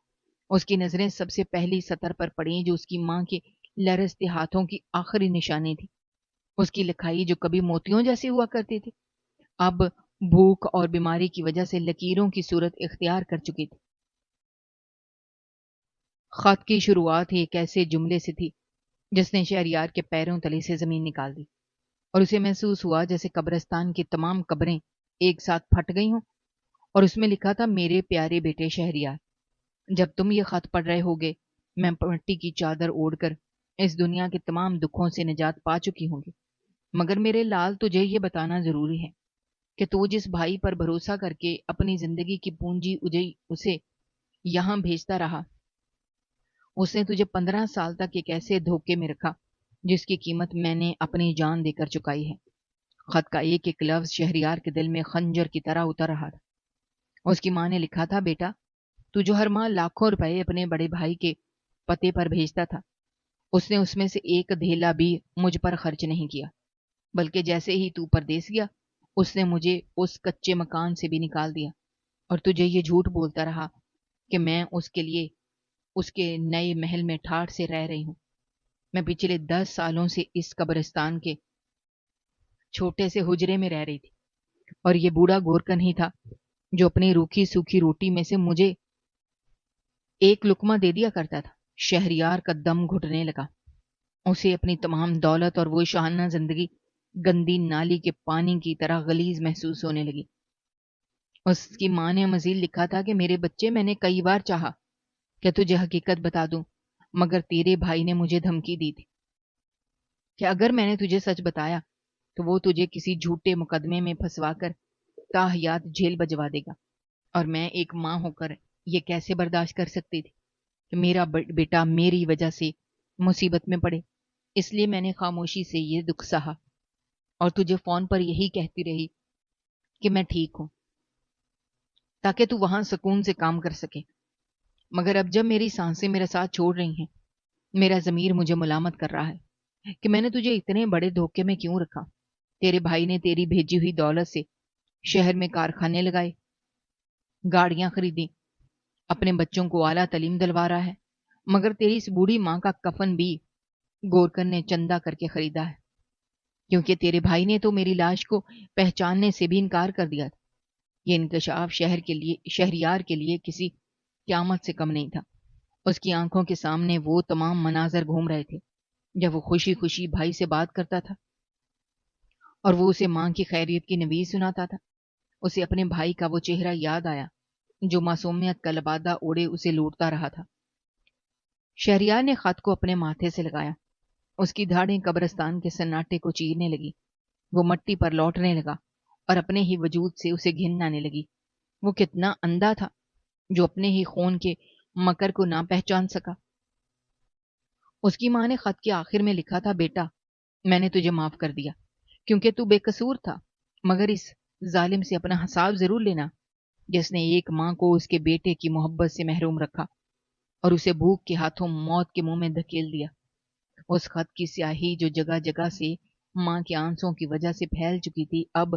اس کی نظریں سب سے پہلی سطر پر پڑیں جو اس کی ماں کے لرزتے ہاتھوں کی آخری نشانی تھی۔ اس کی لکھائی جو کبھی موتیوں جیسی ہوا کرتی تھی اب بھوک اور بیماری کی وجہ سے لکیروں کی صورت اختیار کر چکی تھی۔ خط کی شروعات ایک ایسے جملے سے تھی جس نے شہریار کے پیروں تلے سے زمین نکال دی، اور اسے محسوس ہوا جیسے قبرستان کی تمام قبریں ایک ساتھ پھٹ گئی ہوں، اور اس میں لکھا تھا، میرے پیارے بیٹے شہریار، جب تم یہ خط پڑھ رہے ہوگے میں مٹی کی چادر اوڑھ کر اس دنیا کے تمام دکھوں سے نجات پا چکی ہوں گی، مگر میرے لال تجھے یہ بتانا ضروری ہے کہ تو جس بھائی پر بھروسہ کر کے اپنی زندگی کی پونجی اجئی اسے یہاں بھیجتا رہا، اس نے تجھے 15 سال تک ایک ایسے دھوکے میں رکھا جس کی قیمت میں نے اپنی جان دے کر چکائی ہے۔ خط کا ایک ایک لفظ شہریار کے دل میں خنجر کی طرح اتر رہا تھا۔ اس کی ماں نے لکھا تھا، بیٹا تو جو ہر ماہ لاکھوں روپے اپنے بڑے بھائی کے پتے پر بھیجتا تھا اس نے اس میں سے ایک دھیلا بھی مجھ پر خرچ نہیں کیا، بلکہ جیسے ہی تو پردیس گیا اس نے مجھے اس کچے مکان سے بھی نکال دیا، اور تجھے یہ جھوٹ بولتا رہا کہ میں اس کے لیے اس کے نئے محل میں ٹھاٹھ سے رہ رہی ہوں۔ میں پچھلے 10 سالوں سے اس قبرستان کے چھوٹے سے حجرے میں رہ رہی تھی، اور یہ بوڑھا گورکن ہی تھا جو اپنی روکھی سوکھی روٹی میں سے مجھے ایک لقمہ دے دیا کرتا تھا۔ شہریار کا دم گھٹنے لگا، اسے اپنی تمام دولت اور وہ شاہانہ زندگی گندی نالی کے پانی کی طرح غلیظ محسوس ہونے لگی۔ اس کی ماں نے مزید لکھا تھا کہ میرے بچے، میں نے کئی بار چاہا کہ تجھے حقیقت بتا دوں، مگر تیرے بھائی نے مجھے دھمکی دی تھی کہ اگر میں نے تجھے سچ بتایا تو وہ تجھے کسی جھوٹے مقدمے میں پھنسوا کر تاحیات جیل بجوا دے گا، اور میں ایک ماں ہو کر یہ کیسے برداشت کر سکتی تھی کہ میرا بیٹا میری وجہ سے مصیبت میں پڑے۔ اس لیے میں نے خاموشی سے یہ دکھ سہا اور تجھے فون پر یہی کہتی رہی کہ میں ٹھیک ہوں تاکہ تو وہاں سکون سے کام کر سکے، مگر اب جب میری سانسیں میرا ساتھ چھوڑ رہی ہیں میرا ضمیر مجھے ملامت کر رہا ہے کہ میں نے تجھے اتنے بڑے دھوکے میں کیوں رکھا۔ تیرے بھائی نے تیری بھیجی ہوئی دولت سے شہر میں کارخانے لگائے، گاڑیاں خریدی، اپنے بچوں کو اعلیٰ تعلیم دلوا رہا ہے، مگر تیری اس بوڑھی ماں کا کفن بھی گورکن نے چندہ کر کے خریدا ہے، کیونکہ تیرے بھائی نے تو میری لاش کو پہچاننے سے بھی انکار کر دیا تھا۔ یہ انکشاف شہریار کے لیے کسی قیامت سے کم نہیں تھا۔ اس کی آنکھوں کے سامنے وہ تمام مناظر گھوم رہے تھے جب وہ خوشی خوشی بھائی سے بات کرتا تھا اور وہ اسے ماں کی خیریت کی نوید سناتا تھا۔ اسے اپنے بھائی کا وہ چہرہ یاد آیا جو معصومیت کا لبادہ اوڑے اسے لوٹتا رہا تھا۔ شہریار نے خط کو اپنے ماتھے سے لگایا، اس کی دھاڑیں قبرستان کے سناٹے کو چیرنے لگی، وہ مٹی پر لوٹنے لگا اور اپنے ہی وجود سے اسے گھن آنے لگی۔ وہ کتنا اندھا تھا جو اپنے ہی خون کے مکر کو نہ پہچان سکا۔ اس کی ماں نے خط کے آخر میں لکھا تھا، بیٹا میں نے تجھے معاف کر دیا کیونکہ تو بے قصور تھا، مگر اس ظالم سے اپنا حساب ضرور لینا جس نے ایک ماں کو اس کے بیٹے کی محبت سے محروم رکھا اور اسے بھوک کے ہاتھوں موت کے منہ میں دھکیل دیا۔ اس خط کی سیاہی جو جگہ جگہ سے ماں کے آنسوں کی وجہ سے پھیل چکی تھی اب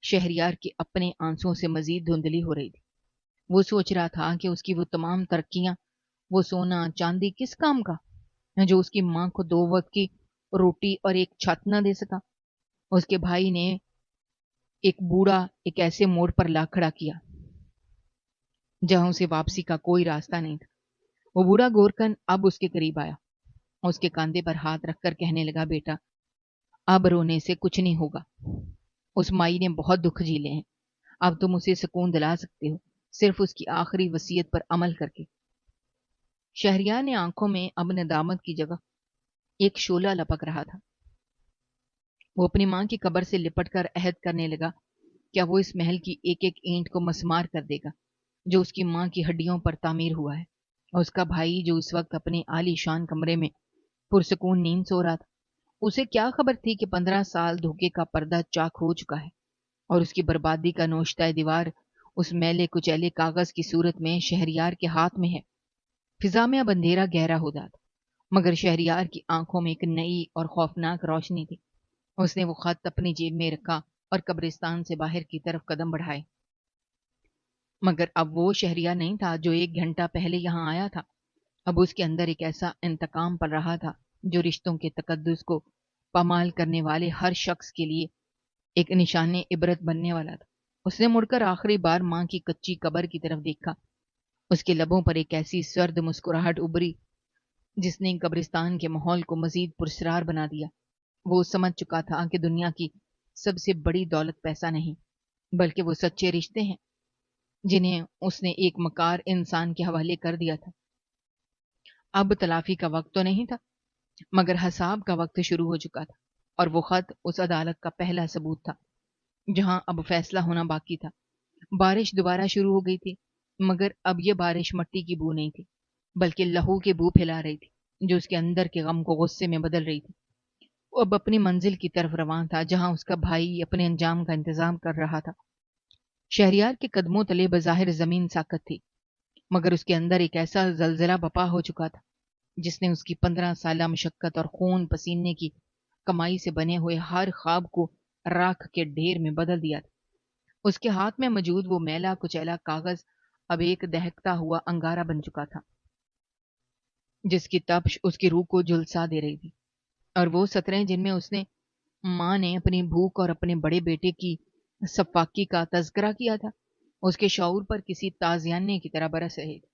شہریار کے اپنے آنسوں سے مزید دھندلی ہو رہی تھی۔ وہ سوچ رہا تھا کہ اس کی وہ تمام ترقیاں، وہ سونا چاندی کس کام کا جو اس کی ماں کو 2 وقت کی روٹی اور ایک چھت نہ دے سکا۔ اس کے بھائی نے ایک بوڑھا ایک ایسے موڑ پر لا کھڑا کیا جہاں اسے واپسی کا کوئی راستہ نہیں تھا۔ وہ بوڑھا گورکن اب اس کے قریب آیا، اس کے کاندھے پر ہاتھ رکھ کر کہنے لگا، بیٹا اب رونے سے کچھ نہیں ہوگا، اس مائی نے بہت دکھ جھیلے ہیں، اب تم اسے سکون دلا سکتے ہو۔ صرف اس کی آخری وصیت پر عمل کر کے۔ شہریار نے آنکھوں میں اب ندامت کی جگہ ایک شعلہ لپک رہا تھا۔ وہ اپنی ماں کی قبر سے لپٹ کر عہد کرنے لگا کیا وہ اس محل کی ایک ایک اینٹ کو مسمار کر دے گا جو اس کی ماں کی ہڈیوں پر تعمیر ہوا ہے، اور اس کا بھائی جو اس وقت اپنے عالی شان کمرے میں پرسکون نیند سو رہا تھا، اسے کیا خبر تھی کہ 15 سال دھوکے کا پردہ چاک ہو چکا ہے اور اس کی بربادی کا نوشتہ دیوار اس میلے کچیلے کاغذ کی صورت میں شہریار کے ہاتھ میں ہے۔ فضا میں اب اندھیرا گہرا ہو جاتا، مگر شہریار کی آنکھوں میں ایک نئی اور خوفناک روشنی تھی۔ اس نے وہ خط اپنی جیب میں رکھا اور قبرستان سے باہر کی طرف قدم بڑھائے، مگر اب وہ شہریار نہیں تھا جو 1 گھنٹہ پہلے یہاں آیا تھا۔ اب اس کے اندر ایک ایسا انتقام پل رہا تھا جو رشتوں کے تقدس کو پامال کرنے والے ہر شخص کے لیے ایک نشان عبرت بننے والا تھا۔ اس نے مڑ کر آخری بار ماں کی کچی قبر کی طرف دیکھا۔ اس کے لبوں پر ایک ایسی سرد مسکراہٹ ابری جس نے قبرستان کے ماحول کو مزید پرسرار بنا دیا۔ وہ سمجھ چکا تھا کہ دنیا کی سب سے بڑی دولت پیسہ نہیں، بلکہ وہ سچے رشتے ہیں جنہیں اس نے ایک مکار انسان کے حوالے کر دیا تھا۔ اب تلافی کا وقت تو نہیں تھا، مگر حساب کا وقت شروع ہو چکا تھا، اور وہ خط اس عدالت کا پہلا ثبوت تھا جہاں اب فیصلہ ہونا باقی تھا۔ بارش دوبارہ شروع ہو گئی تھی، مگر اب یہ بارش مٹی کی بو نہیں تھی، بلکہ لہو کی بو پھیلا رہی تھی جو اس کے اندر کے غم کو غصے میں بدل رہی تھی۔ وہ اب اپنی منزل کی طرف رواں تھا جہاں اس کا بھائی اپنے انجام کا انتظام کر رہا تھا۔ شہریار کے قدموں تلے بظاہر زمین ساکت تھی، مگر اس کے اندر ایک ایسا زلزلہ بپا ہو چکا تھا جس نے اس کی 15 سالہ مشقت اور خون پسینے کی کمائی سے بنے ہوئے ہر خواب کو راکھ کے ڈھیر میں بدل دیا تھا۔ اس کے ہاتھ میں موجود وہ میلا کچیلا کاغذ اب ایک دہکتا ہوا انگارہ بن چکا تھا جس کی تپش اس کی روح کو جھلسا دے رہی تھی، اور وہ سطریں جن میں اس نے ماں نے اپنی بھوک اور اپنے بڑے بیٹے کی سفاکی کا تذکرہ کیا تھا، اس کے شعور پر کسی تازیانے کی طرح برس رہے تھے۔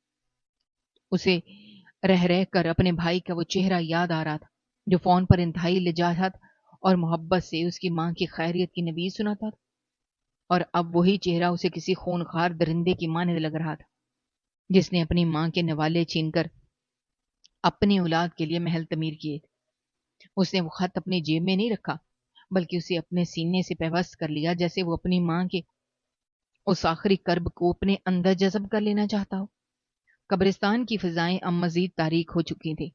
اسے رہ کر اپنے بھائی کا وہ چہرہ یاد آ رہا تھا جو فون پر انتہائی لجاجت اور محبت سے اس کی ماں کی خیریت کی نوید سناتا تھا، اور اب وہی چہرہ اسے کسی خونخوار درندے کی مانند لگ رہا تھا جس نے اپنی ماں کے نوالے چھین کر اپنی اولاد کے لیے محل تعمیر کیے تھے۔ اس نے وہ خط اپنی جیب میں نہیں رکھا، بلکہ اسے اپنے سینے سے پیوست کر لیا جیسے وہ اپنی ماں کے اس آخری کرب کو اپنے اندر جذب کر لینا چاہتا ہو۔ قبرستان کی فضائیں اب مزید تاریک ہو چکی تھیں،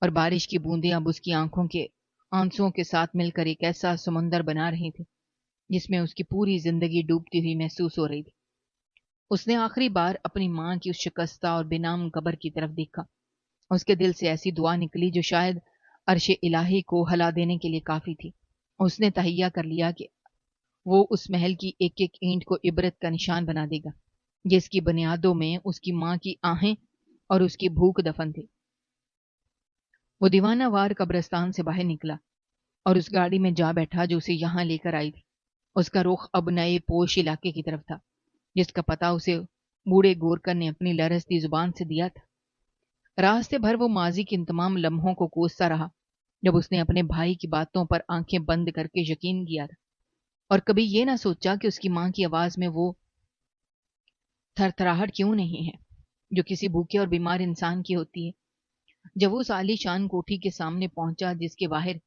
اور بارش کی بوندیں اب اس کی آنکھوں کے آنسوؤں کے ساتھ مل کر ایک ایسا سمندر بنا رہی تھی جس میں اس کی پوری زندگی ڈوبتی ہوئی محسوس ہو رہی تھی۔ اس نے آخری بار اپنی ماں کی اس شکستہ اور بے نام قبر کی طرف دیکھا۔ اس کے دل سے ایسی دعا نکلی جو شاید عرش الہی کو ہلا دینے کے لیے کافی تھی۔ اس نے تہیہ کر لیا کہ وہ اس محل کی ایک ایک اینٹ کو عبرت کا نشان بنا دے گا جس کی بنیادوں میں اس کی ماں کی آہیں اور اس کی بھوک دفن تھی۔ وہ دیوانہ وار قبرستان سے باہر نکلا اور اس گاڑی میں جا بیٹھا جو اسے یہاں لے کر آئی تھی۔ اس کا رخ اب نئے پوش علاقے کی طرف تھا جس کا پتہ اسے بوڑھے گورکر نے اپنی لرزتی زبان سے دیا تھا۔ راستے بھر وہ ماضی کے ان تمام لمحوں کو کوستا رہا جب اس نے اپنے بھائی کی باتوں پر آنکھیں بند کر کے یقین کیا تھا، اور کبھی یہ نہ سوچا کہ اس کی ماں کی آواز میں وہ تھر تھراہٹ کیوں نہیں ہے جو کسی بھوکے اور بیمار انسان کی ہوتی ہے۔ جب وہ اس عالی شان کوٹھی کے سامنے پہنچا جس کے باہر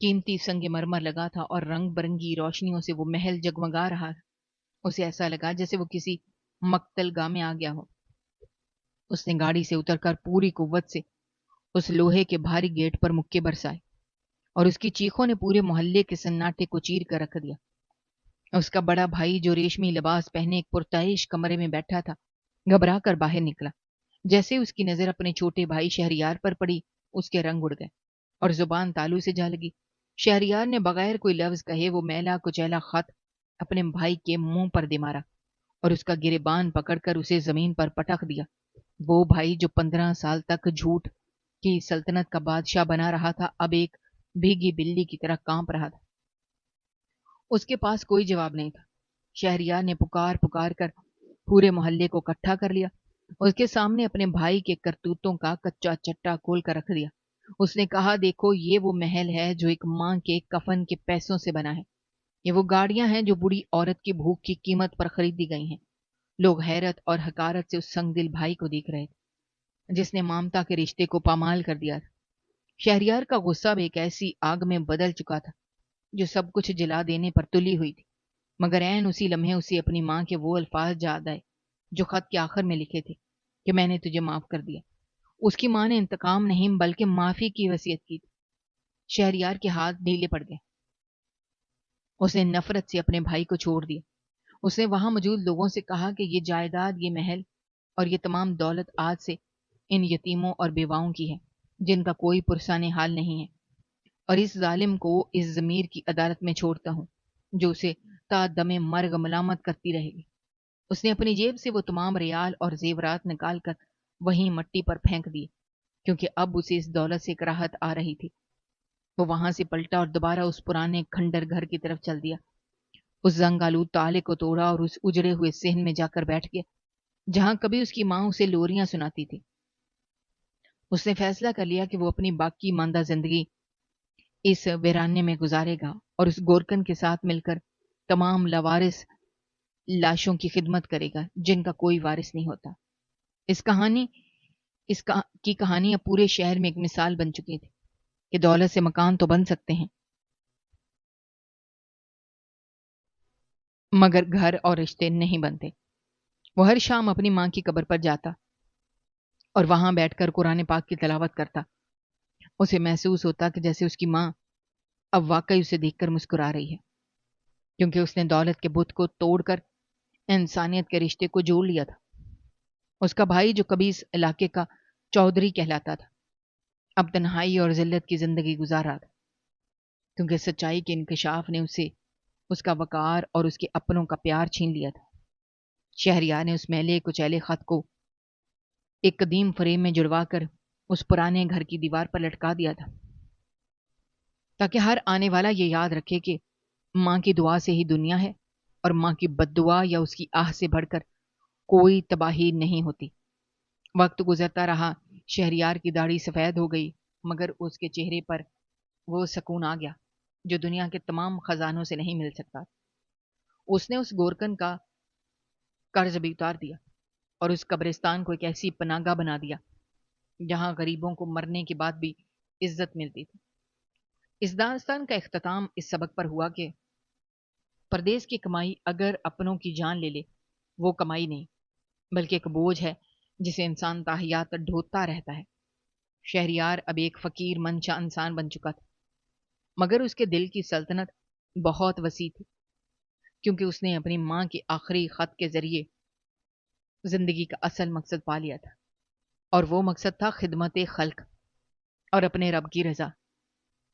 قیمتی سنگ مرمر لگا تھا اور رنگ برنگی روشنیوں سے وہ محل جگمگا رہا تھا، اسے ایسا لگا جیسے وہ کسی مقتل گاہ میں آ گیا ہو۔ اس نے گاڑی سے اتر کر پوری قوت سے اس لوہے کے بھاری گیٹ پر مکے برسائے، اور اس کی چیخوں نے پورے محلے کے سناٹے کو چیر کر رکھ دیا۔ اس کا بڑا بھائی جو ریشمی لباس پہنے ایک پرتعیش کمرے میں بیٹھا تھا گھبرا کر باہر نکلا۔ جیسے اس کی نظر اپنے چھوٹے بھائی شہریار پر پڑی اس کے رنگ اڑ گئے اور زبان تالو سے جا لگی۔ شہریار نے بغیر کوئی لفظ کہے وہ میلا کچیلا خط اپنے بھائی کے منہ پر دے مارا اور اس کا گریبان پکڑ کر اسے زمین پر پٹک دیا۔ وہ بھائی جو 15 سال تک جھوٹ کی سلطنت کا بادشاہ بنا رہا تھا اب ایک بھیگی بلی کی طرح کانپ رہا تھا۔ اس کے پاس کوئی جواب نہیں تھا۔ شہریار نے پکار پکار کر پورے محلے کو اکٹھا کر لیا، اس کے سامنے اپنے بھائی کے کرتوتوں کا کچا چٹا کھول کر رکھ دیا۔ اس نے کہا، دیکھو یہ وہ محل ہے جو ایک ماں کے کفن کے پیسوں سے بنا ہے، یہ وہ گاڑیاں ہیں جو بوڑھی عورت کی بھوک کی قیمت پر خریدی گئی ہیں۔ لوگ حیرت اور حقارت سے اس سنگ دل بھائی کو دیکھ رہے تھے جس نے مامتا کے رشتے کو پامال کر دیا تھا۔ شہریار کا غصہ بھی ایک ایسی آگ میں بدل چکا تھا جو سب کچھ جلا دینے پر تلی ہوئی تھی، مگر عین اسی لمحے اسے اپنی ماں کے وہ الفاظ یاد آئے جو خط کے آخر میں لکھے تھے کہ میں نے تجھے معاف کر دیا۔ اس کی ماں نے انتقام نہیں بلکہ معافی کی وصیت کی تھی۔ شہریار کے ہاتھ ڈھیلے پڑ گئے۔ اس نے نفرت سے اپنے بھائی کو چھوڑ دیا۔ اس نے وہاں موجود لوگوں سے کہا کہ یہ جائیداد، یہ محل اور یہ تمام دولت آج سے ان یتیموں اور بیواؤں کی ہے جن کا کوئی پرسان حال نہیں ہے، اور اس ظالم کو اس ضمیر کی عدالت میں چھوڑتا ہوں جو اسے تا دم مرگ ملامت کرتی رہے گی۔ اس نے اپنی جیب سے وہ تمام ریال اور زیورات نکال کر وہیں مٹی پر پھینک دیے کیونکہ اب اسے اس دولت سے کراہت آ رہی تھی۔ وہ وہاں سے پلٹا اور دوبارہ اس پرانے کھنڈر گھر کی طرف چل دیا۔ اس زنگ آلود تالے کو توڑا اور اس اجڑے ہوئے صحن میں جا کر بیٹھ گیا جہاں کبھی اس کی ماں اسے لوریاں سناتی تھی۔ اس نے فیصلہ کر لیا کہ وہ اپنی باقی ماندہ زندگی اس ویرانے میں گزارے گا اور اس گورکن کے ساتھ مل کر تمام لاوارث لاشوں کی خدمت کرے گا جن کا کوئی وارث نہیں ہوتا۔ کی کہانی اب پورے شہر میں ایک مثال بن چکی تھی کہ دولت سے مکان تو بن سکتے ہیں مگر گھر اور رشتے نہیں بنتے۔ وہ ہر شام اپنی ماں کی قبر پر جاتا اور وہاں بیٹھ کر قرآن پاک کی تلاوت کرتا۔ اسے محسوس ہوتا کہ جیسے اس کی ماں اب واقعی اسے دیکھ کر مسکرا رہی ہے، کیونکہ اس نے دولت کے بت کو توڑ کر انسانیت کے رشتے کو جوڑ لیا تھا۔ اس کا بھائی جو کبھی اس علاقے کا چودھری کہلاتا تھا اب تنہائی اور ذلت کی زندگی گزار رہا تھا، کیونکہ سچائی کے انکشاف نے اسے اس کا وقار اور اس کے اپنوں کا پیار چھین لیا تھا۔ شہریار نے اس میلے کچیلے خط کو ایک قدیم فریم میں جڑوا کر اس پرانے گھر کی دیوار پر لٹکا دیا تھا تاکہ ہر آنے والا یہ یاد رکھے کہ ماں کی دعا سے ہی دنیا ہے اور ماں کی بد دعا یا اس کی آہ سے بڑھ کر کوئی تباہی نہیں ہوتی۔ وقت گزرتا رہا، شہریار کی داڑھی سفید ہو گئی مگر اس کے چہرے پر وہ سکون آ گیا جو دنیا کے تمام خزانوں سے نہیں مل سکتا۔ اس نے اس گورکن کا قرض بھی اتار دیا اور اس قبرستان کو ایک ایسی پناہ گاہ بنا دیا جہاں غریبوں کو مرنے کے بعد بھی عزت ملتی تھی۔ اس داستان کا اختتام اس سبق پر ہوا کہ پردیس کی کمائی اگر اپنوں کی جان لے لے وہ کمائی نہیں بلکہ ایک بوجھ ہے جسے انسان تاحیات ڈھوتا رہتا ہے۔ شہریار اب ایک فقیر منشا انسان بن چکا تھا مگر اس کے دل کی سلطنت بہت وسیع تھی، کیونکہ اس نے اپنی ماں کے آخری خط کے ذریعے زندگی کا اصل مقصد پا لیا تھا، اور وہ مقصد تھا خدمت خلق اور اپنے رب کی رضا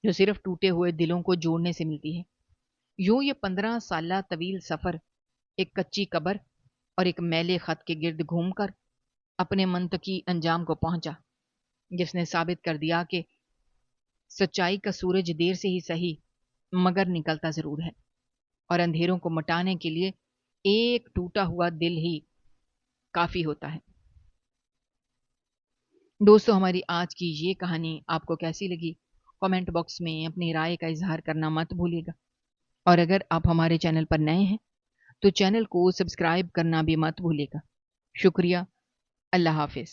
جو صرف ٹوٹے ہوئے دلوں کو جوڑنے سے ملتی ہے۔ یوں یہ 15 سالہ طویل سفر ایک کچی قبر اور ایک میلے خط کے گرد گھوم کر اپنے منطقی انجام کو پہنچا، جس نے ثابت کر دیا کہ سچائی کا سورج دیر سے ہی صحیح مگر نکلتا ضرور ہے، اور اندھیروں کو مٹانے کے لیے ایک ٹوٹا ہوا دل ہی کافی ہوتا ہے۔ دوستو، ہماری آج کی یہ کہانی آپ کو کیسی لگی؟ کامنٹ باکس میں اپنی رائے کا اظہار کرنا مت بھولیے گا، اور اگر آپ ہمارے چینل پر نئے ہیں تو چینل کو سبسکرائب کرنا بھی مت بھولیے گا۔ شکریہ۔ اللہ حافظ۔